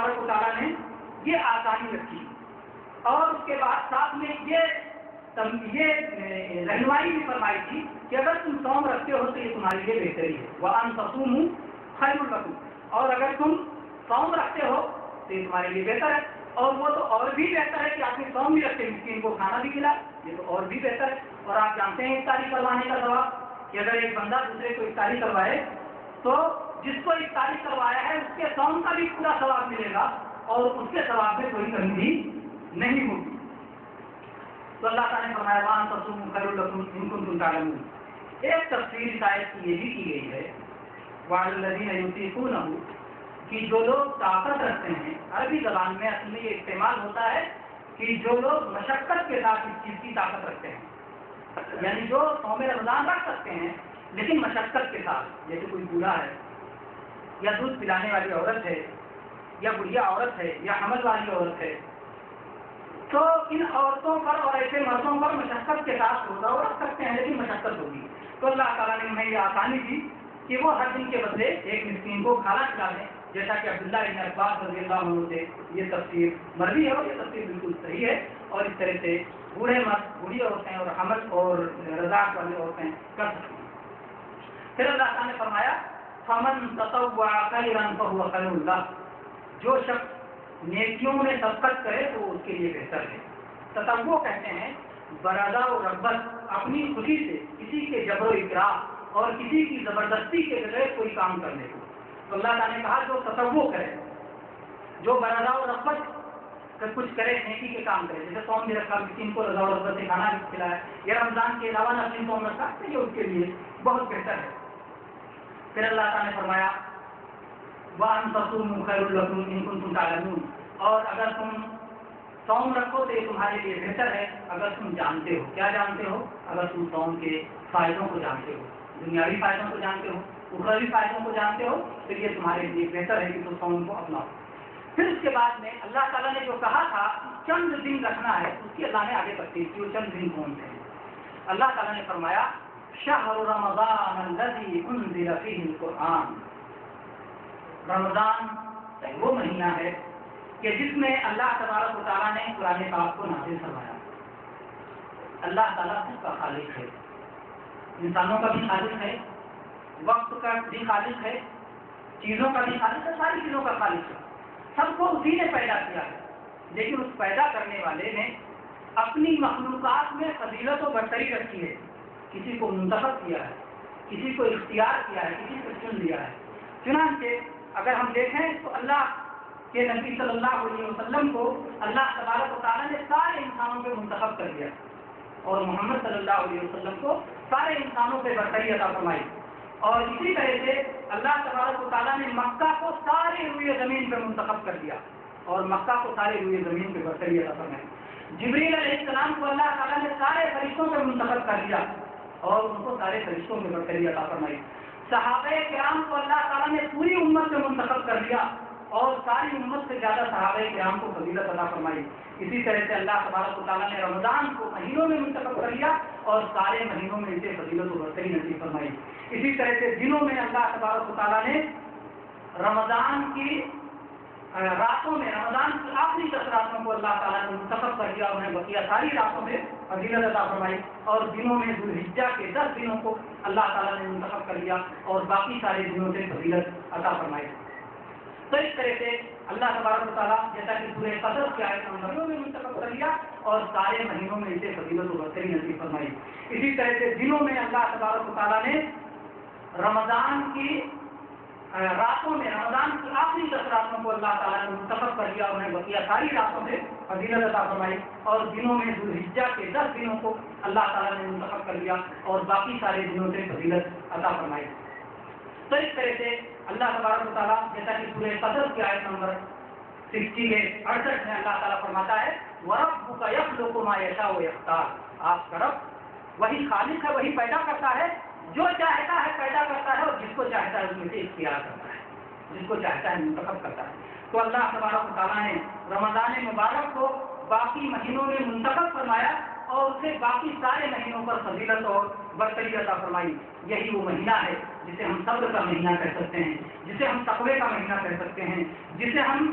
تبارک و تعالیٰ نے یہ آسانی رکھی اور اس کے بعد ساتھ میں یہ رہنمائی بھی فرمائی تھی کہ اگر تم صوم رکھتے ہو تو یہ تمہارے لیے بہتری ہے، وَأَن تَصُومُوا خَيْرٌ لَكُمْ، اور اگر تم صوم رکھتے ہو تو یہ تمہارے لیے بہتر ہے، اور وہ تو اور بھی بہتر ہے کہ آپ نے صوم بھی رکھتے مسکین کو کھانا بھی کھلا، یہ تو اور بھی بہتر ہے۔ اور آپ جانتے ہیں افطاری کروانے کا ثواب کہ اگر ایک بندہ دوسرے کو افطاری کروائے تو جس کو افطاری کروایا ہے اس کے صوم کا بھی پورا ثواب ملے گا اور اس کے ثواب میں کوئی کمی بھی نہیں ہوگی۔ تو اللہ تعالیٰ نے فرمایا وَأَن تَصُومُوا خَيْرٌ لَكُمْ إِن كُنتُمْ تَعْلَمُونَ۔ ایک تفسیر اس آیت کی یہ بھی کی گئی ہے وَعَلَى الَّذِينَ يُطِيقُونَهُ، کہ جو لوگ طاقت رکھتے ہیں، عربی زبان میں اصل میں یہ استعمال ہوتا ہے کہ جو لوگ مشقت کے ساتھ اس چیز کی طاقت رکھتے ہیں، یعنی جو صوم رمضان رکھ سکتے ہیں لیکن مشقت کے ساتھ، جیسے کوئی بوڑھا ہے یا دودھ پلانے والی عورت ہے یا بڑھیا عورت ہے یا حمل والی عورت ہے، تو ان عورتوں پر اور ایسے مردوں پر مشقت کے ساتھ روزہ وہ رکھ سکتے ہیں لیکن مشقت ہوگی، تو اللہ تعالیٰ نے انہیں یہ آسانی دی کہ وہ ہر دن کے بدلے ایک مسکین کو کھانا کھلا دیں، جیسا کہ عبداللہ ابن عباس رضی اللہ عنہ سے یہ تفسیر مروی ہے اور یہ تفسیر بالکل صحیح ہے، اور اس طرح سے بوڑھے مرد، بوڑھی عورتیں اور حمل اور رضاعت والی عورتیں کر سکتی ہیں۔ پھر اللہ تعالیٰ نے فرمایا فَمَن تَطَوَّعَ خَيْرًا فَهُوَ خَيْرٌ لَهُ، جو شخص نیکیوں میں سبقت کرے تو اس کے لیے بہتر ہے۔ تطوع کہتے ہیں برادہ و رغبت، اپنی خوشی سے کسی کے جبر و اکراہ اور کسی کی زبردستی کے بغیر کوئی کام کرنے کو، تو اللہ تعالیٰ نے کہا جو تطوع کرے، جو برادہ و رغبت کچھ کرے، نیکی کے کام کرے، جیسے صوم بھی رکھا، مسکین کو رضا و رغبت سے کھانا بھی کھلایا، یا رمضان کے علاوہ نفلی صوم رکھا تو یہ اس کے لیے بہت بہتر ہے۔ پھر اللہ تعالیٰ نے فرمایا وَأَن تَصُومُوا خَيْرٌ لَكُمْ إِن كُنتُمْ تَعْلَمُونَ، اور اگر تم صوم رکھو تو یہ تمہارے لیے بہتر ہے اگر تم جانتے ہو۔ کیا جانتے ہو؟ اگر تم صوم کے فائدوں کو جانتے ہو، دنیاوی فائدوں کو جانتے ہو، اخروی فائدوں کو جانتے ہو، پھر یہ تمہارے لیے بہتر ہے کہ تم صوم کو اپناؤ۔ پھر اس کے بعد میں اللہ تعالیٰ نے جو کہا تھا چند دن رکھنا ہے، اس کی اللہ نے آگے تفصیل کی، وہ چند دن کون سے ہیں؟ اللہ تعالیٰ نے فرمایا شہر رمضان الذی انزل فیہ القرآن، رمضان وہ مہینہ ہے کہ جس میں اللہ تبارک و تعالیٰ نے قرآن پاک کو نازل فرمایا۔ اللہ تعالیٰ سب کا خالق ہے، انسانوں کا بھی خالق ہے، وقت کا بھی خالق ہے، چیزوں کا بھی خالق ہے، ساری چیزوں کا خالق ہے، سب کو اسی نے پیدا کیا ہے، لیکن اس پیدا کرنے والے نے اپنی مخلوقات میں فضیلت و برتری رکھی ہے، کسی کو منتخب کیا ہے، کسی کو اختیار کیا ہے، کسی کو چن لیا ہے۔ چنانچہ اگر ہم دیکھیں تو اللہ کے نبی صلی اللہ علیہ وسلم کو اللہ تبارک و تعالیٰ نے سارے انسانوں پہ منتخب کر دیا اور محمد صلی اللہ علیہ وسلم کو سارے انسانوں پہ برتری عطا فرمائی، اور اسی طرح سے اللہ تبارک و تعالیٰ نے مکہ کو سارے روئے زمین پہ منتخب کر دیا اور مکہ کو سارے روئے زمین پہ برتری عطا فرمائی۔ جبریل علیہ السلام کو اللہ تعالیٰ نے سارے فرشتوں پہ منتخب کر دیا اور ان کو سارے فرشتوں پہ برتری عطا فرمائی۔ صحابہ کرام کو اللہ تعالیٰ نے پوری امت سے منتخب کر دیا اور ساری امت سے زیادہ صحابہ کرام کو فضیلت عطا فرمائی۔ اسی طرح سے اللہ تبارک و تعالیٰ نے رمضان کو مہینوں میں منتخب کر لیا اور سارے مہینوں میں اسے فضیلت و برتری نصیب فرمائی۔ اسی طرح سے دنوں میں اللہ تبارک و تعالیٰ نے رمضان کی راتوں میں، رمضان کی آخری 10 راتوں کو اللہ تعالیٰ نے منتخب کر دیا، انہیں بقیہ ساری راتوں میں فضیلت عطا فرمائی، اور دنوں میں ذوالحجہ کے 10 دنوں کو اللہ تعالیٰ نے منتخب کر دیا اور باقی سارے دنوں سے فضیلت عطا فرمائی۔ تو اس طرح سے اللہ تبارک و تعالیٰ جیسا کہ سورہ قدر کے آیت نمبروں میں منتخب کر لیا اور سارے مہینوں میں اسے فضیلت و برتری نصیب فرمائی۔ اسی طرح سے دنوں میں اللہ تبارک و تعالیٰ نے رمضان کی راتوں میں، رمضان کی آخری 10 راتوں کو اللہ تعالیٰ نے منتخب کر دیا، انہیں بقیہ ساری راتوں میں فضیلت عطا فرمائی، اور دنوں میں ذوالحجہ کے 10 دنوں کو اللہ تعالیٰ نے منتخب کر لیا اور باقی سارے دنوں سے فضیلت عطا فرمائی۔ تو اس طرح سے اللہ تبارک و تعالیٰ جیسا کہ سورہ قدر کی آیت نمبر 68 میں اللہ تعالیٰ فرماتا ہے وَرَبُّكَ يَخْلُقُ مَا يَشَاءُ وَيَخْتَارُ، آپ کا رب وہی خالق ہے، وہی پیدا کرتا ہے، جو چاہتا ہے پیدا کرتا ہے اور جس کو چاہتا ہے اس میں سے اختیار کرتا ہے، جس کو چاہتا ہے منتخب کرتا ہے۔ تو اللہ تبارک و تعالیٰ نے رمضان مبارک کو باقی مہینوں میں منتخب فرمایا اور اسے باقی سارے مہینوں پر فضیلت اور برتری عطا فرمائی۔ یہی وہ مہینہ ہے جسے ہم صبر کا مہینہ کہہ سکتے ہیں، جسے ہم تقوی کا مہینہ کہہ سکتے ہیں، جسے ہم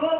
2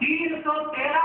313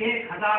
1000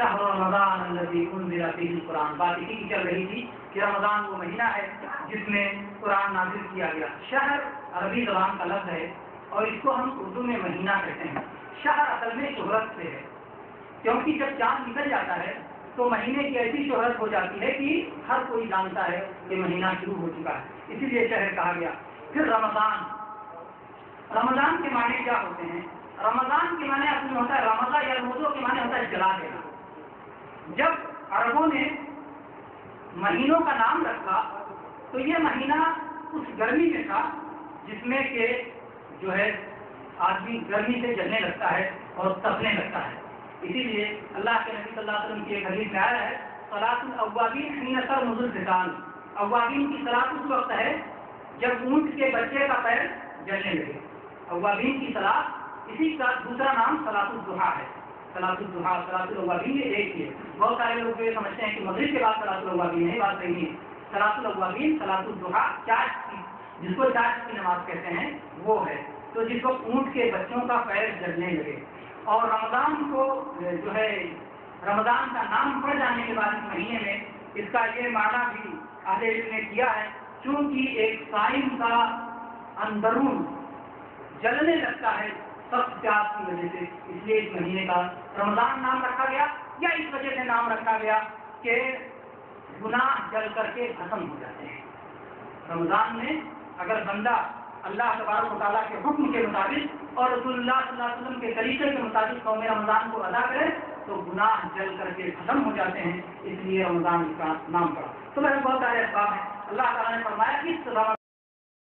شہر رمضان الذی انزل فیہ القرآن، بات اسی کی چل رہی تھی کہ رمضان وہ مہینہ ہے جس میں قرآن نازل کیا گیا۔ شہر عربی زبان کا لفظ ہے اور اس کو ہم اردو میں مہینہ کہتے ہیں۔ شہر اصل میں شہرت سے ہے، کیونکہ جب چاند نکل جاتا ہے تو مہینے کی ایسی شہرت ہو جاتی ہے کہ ہر کوئی جانتا ہے کہ مہینہ شروع ہو چکا ہے، اسی لیے شہر کہا گیا۔ پھر رمضان، رمضان کے معنی کیا ہوتے ہیں؟ رمضان کے معنی اصل میں ہوتا ہے رمضان یا رمضوں کے معنی ہوتا ہے جلا دینا۔ جب عربوں نے مہینوں کا نام رکھا تو یہ مہینہ اس گرمی میں تھا جس میں کہ جو ہے آدمی گرمی سے جلنے لگتا ہے اور تپنے لگتا ہے۔ اسی لیے اللہ کے نبی صلی اللہ علیہ وسلم کی ایک حدیث میں آیا ہے صلاۃ الاوابین حین ترمض الفتان، اوابین کی صلاۃ اس وقت ہے جب اونٹ کے بچے کا پیر جلنے لگے۔ اوابین کی صلاۃ، اسی کا دوسرا نام صلاۃ الضحیٰ ہے۔ صلاۃ الضحیٰ، صلاۃ الاوابین یہ ایک ہی ہے۔ بہت سارے لوگ یہ سمجھتے ہیں کہ مغرب کے بعد صلاۃ الاوابین ہے، یہ بات صحیح ہے۔ صلاۃ الاوابین، صلاۃ الضحیٰ، چاش کی، جس کو چاش کی نماز کہتے ہیں، وہ ہے تو جس وقت اونٹ کے بچوں کا پیر جلنے لگے۔ اور رمضان کو جو ہے رمضان کا نام پڑ جانے کے بعد اس مہینے میں اس کا یہ معنی بھی اہل علم نے کیا ہے، چونکہ ایک صائم کا اندرون جلنے لگتا ہے سخت پیاس کی وجہ سے، اس لیے اس مہینے کا رمضان نام رکھا گیا، یا اس وجہ سے نام رکھا گیا کہ گناہ جل کر کے ختم ہو جاتے ہیں۔ رمضان میں اگر بندہ اللہ تبارک و تعالیٰ کے حکم کے مطابق اور رسول اللہ صلی اللہ علیہ وسلم کے طریقے کے مطابق قوم رمضان کو ادا کرے تو گناہ جل کر کے ختم ہو جاتے ہیں، اس لیے رمضان کا نام پڑا۔ تو بہت سارے اسباب ہیں۔ اللہ تعالیٰ نے فرمایا کہ